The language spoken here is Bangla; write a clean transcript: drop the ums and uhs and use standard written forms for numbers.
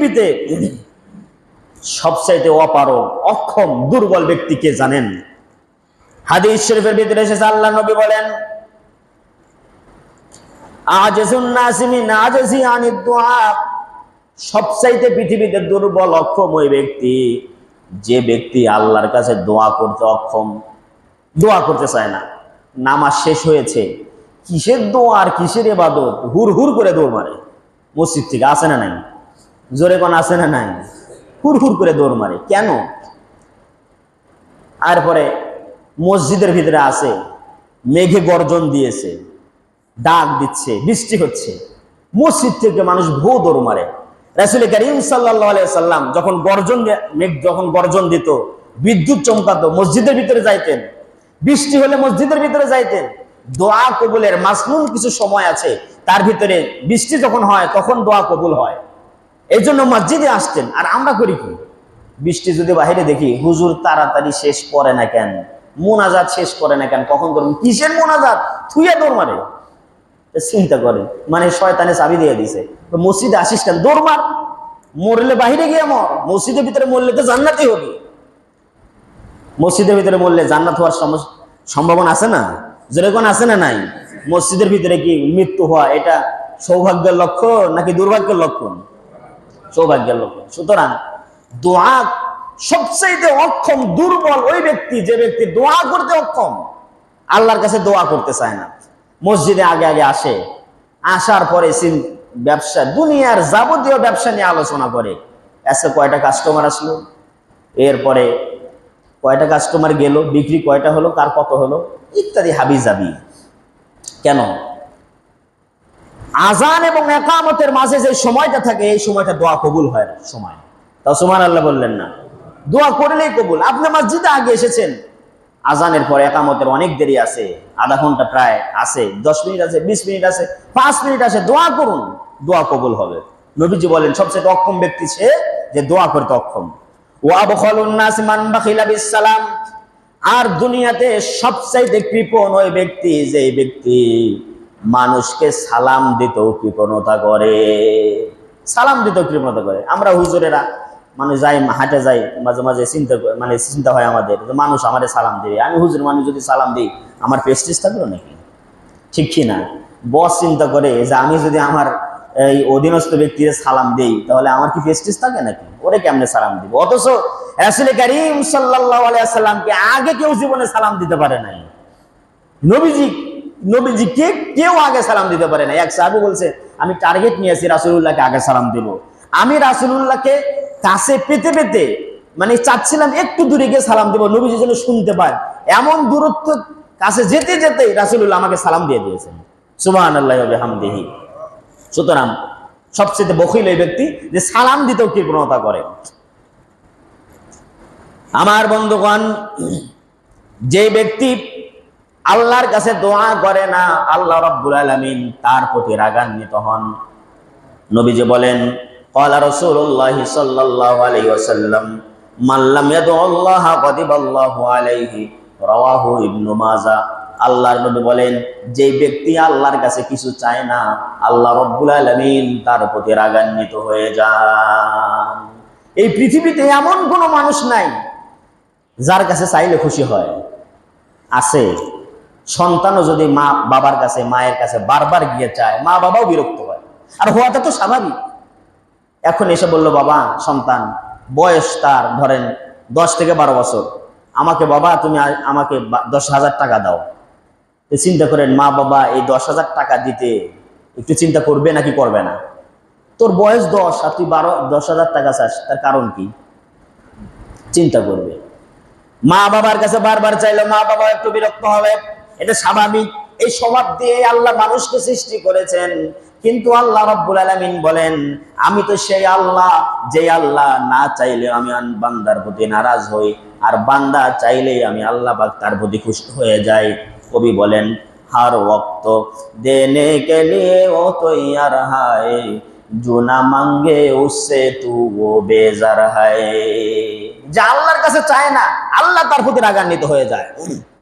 পৃথিবীতে সবচাইতে অপারগ, অক্ষম, দুর্বল ব্যক্তি কে জানেন? হাদিস শরীফের ভিতরে এসেছে, আল্লাহ নবী বলেন, আজিজুন নাসি মিন আজজি আনিদ দুআ, সবচাইতে পৃথিবীতে দুর্বল, অক্ষম ওই ব্যক্তি যে ব্যক্তি আল্লাহর কাছে দোয়া করতে অক্ষম, দোয়া করতে চায় না। নামাজ শেষ হয়েছে, কিসের দোয়া আর কিসের ইবাদত, হুর হুর করে দৌড় মারে মসজিদ থেকে। আসে না নাই? জোরে কোন আসে না নাই? হুর হুর করে দৌড় মারে কেন? আর পরে মসজিদের ভিতরে আসে, মেঘে গর্জন দিয়েছে, ডাক দিচ্ছে, বৃষ্টি হচ্ছে, মসজিদ থেকে মানুষ ভো দৌড় মারে। রাসূল কারীম সাল্লাল্লাহু আলাইহি সাল্লাম যখন মেঘ যখন গর্জন দিত, বিদ্যুৎ চমকাতো, মসজিদের ভিতরে যাইতেন। বৃষ্টি হলে মসজিদের ভিতরে যাইতেন। দোয়া কবুলের মাসনুন কিছু সময় আছে, তার ভিতরে বৃষ্টি যখন হয় তখন দোয়া কবুল হয়, এই জন্য মসজিদে আসতেন। আর আমরা করি কি? বৃষ্টি যদি বাহিরে দেখি, হুজুর তাড়াতাড়ি শেষ করে না কেন, মোনাজাত শেষ করে না কেন, কখন করবেন, কিসের মোনাজাত, থুইয়া দৌড় মারে। চিন্তা করে, মানে শয়তানে চাবি দিয়ে দিছে, মসজিদে আসিস কেন, দৌড় মার, মরলে বাহিরে গিয়ে মর, মসজিদের ভিতরে মরলে তো জান্নাতই হবে। মসজিদের ভিতরে মরলে জান্নাত হওয়ার সম্ভাবনা আছে না? যেরকম আছে না নাই? মসজিদের ভিতরে কি মৃত্যু হওয়া এটা সৌভাগ্যের লক্ষণ নাকি দুর্ভাগ্যের লক্ষণ? সৌভাগ্যের লক্ষণ। সুতরাং দোয়া সবচেয়ে অক্ষম, দুর্বল ওই ব্যক্তি যে ব্যক্তি দোয়া করতে অক্ষম, আল্লাহর কাছে দোয়া করতে চায় না। মসজিদে আগে আগে আসে, আসার পরে ব্যবসা, দুনিয়ার যাবতীয় ব্যবসা নিয়ে আলোচনা করে। আজকে কয়টা কাস্টমার আসলো, এরপরে কয়টা কাস্টমার গেল, বিক্রি কয়টা হলো, কার কত হলো, ইত্যাদি হাবি জাবি। কেন? আজান এবং ইকামতের মাঝে যে সময়টা থাকে, এই সময়টা দোয়া কবুল হয় না সময়। তাও সুবহানাল্লাহ বললেন না? দোয়া করলেই কবুল। আপনি মসজিদে আগে এসেছেন, আজানের পরে একামতের অনেক দেরি আছে, আধা ঘন্টা প্রায় আছে, 10 মিনিট আছে, 20 মিনিট আছে, 5 মিনিট আছে, দোয়া করুন, দোয়া কবুল হবে। নবীজি বলেন সবচেয়ে অক্ষম ব্যক্তি সে যে দোয়া করতে অক্ষম। ওয়া আবখালুন নাস মান বাখিলা বিস সালাম, আর দুনিয়াতে সবচাইতে কৃপণ ওই ব্যক্তি যে ব্যক্তি মানুষকে সালাম দিতেও কৃপণতা করে। সালাম দিতেও কৃপণতা করে। আমরা হুজুরেরা মানে যাই, হাঁটে যাই, মাঝে মাঝে চিন্তা হয় আমাদের, মানুষ আমারে সালাম দেবে, আমি হুজুর মানুষ যদি সালাম দিই আমার প্রেস্টিজ থাকলো নাকি? ঠিক কি না? বস চিন্তা করে যে আমি যদি আমার এই অধীনস্থ ব্যক্তির সালাম দেই তাহলে আমার কি প্রেস্টিজ থাকে নাকি? ওরে কেমনে সালাম দিব? অথচ রাসূল কারীম সাল্লাল্লাহু আলাইহি ওয়াসাল্লামকে আগে কেউ জীবনে সালাম দিতে পারে নাই। নবীজিকে কেউ আগে সালাম দিতে পারে না। এক সাহাবী বলছে, আমি টার্গেট নিয়েছি রাসূলুল্লাহকে আগে সালাম দিব। আমি রাসূলুল্লাহকে কাছে পেতে পেতে মানে চাচ্ছিলাম একটু দূরে গিয়ে সালাম দিব, নবীজি যেন শুনতে পায়। এমন দূরত্ব কাছে যেতে যেতে রাসূলুল্লাহ আমাকে সালাম দিয়ে দিয়েছেন। সুবহানাল্লাহি ওয়া বিহামদিহি। সুতরাং সবচেয়ে বখিল এই ব্যক্তি যে সালাম দিতেও কৃপণতা করে। আমার বন্ধুগণ, যে ব্যক্তি আল্লাহর কাছে দোয়া করে না, আল্লাহ রাব্বুল আলামিন তার প্রতি রাগান্বিত হন। নবীজি বলেন, ক্বালা রাসূলুল্লাহ সাল্লাল্লাহু আলাইহি ওয়াসাল্লাম, মান লাম ইয়াদুল্লাহ গাদিবাল্লাহু আলাইহি, রাওয়াহু ইবনু মাজাহ। আল্লাহর নবী বলেন, যে ব্যক্তি আল্লাহর কাছে কিছু চায় না, আল্লাহ রাব্বুল আলামিন তার প্রতি রাগান্বিত হয়ে যান। এই পৃথিবীতে এমন কোনো মানুষ নাই যার কাছে চাইলে খুশি হয়। আছে। সন্তানও যদি মা বাবার কাছে, মায়ের কাছে বারবার গিয়ে চায়, মা বাবাও বিরক্ত হয়, আর হওয়াটা তো স্বাভাবিক। এখন এসে বলল, বাবা, সন্তান বয়স তার ধরেন 10 থেকে 12 বছর, আমাকে বাবা তুমি আমাকে 10,000 টাকা দাও। চিন্তা করেন, মা বাবা এই 10,000 টাকা দিতে একটু চিন্তা করবে নাকি করবে না? তোর বয়স 10 আর তুই 10,000 টাকা চাস, তার কারণ কি? চিন্তা করবে। মা বাবার কাছে বারবার চাইলে মা বাবা একটু বিরক্ত হবে, এটা স্বাভাবিক। এই স্বভাব দিয়ে আল্লাহ মানুষকে সৃষ্টি করেছেন। কিন্তু আল্লাহ রাব্বুল আলামিন বলেন, আমি তো সেই আল্লাহ যে আল্লাহ না চাইলে আমি বান্দার প্রতি নারাজ হই, আর বান্দা চাইলেই আমি আল্লাহ পাক তার প্রতি খুশি হয়ে যাই। কবি বলেন, হার ওয়াক্ত দেনে কে লিয়ে ও তৈয়ার হায়, जो ना मांगे उससे तू वो बेजार है। যে আল্লাহর কাছে চায় না, আল্লাহ তার প্রতি রাগান্বিত হয়ে যায়।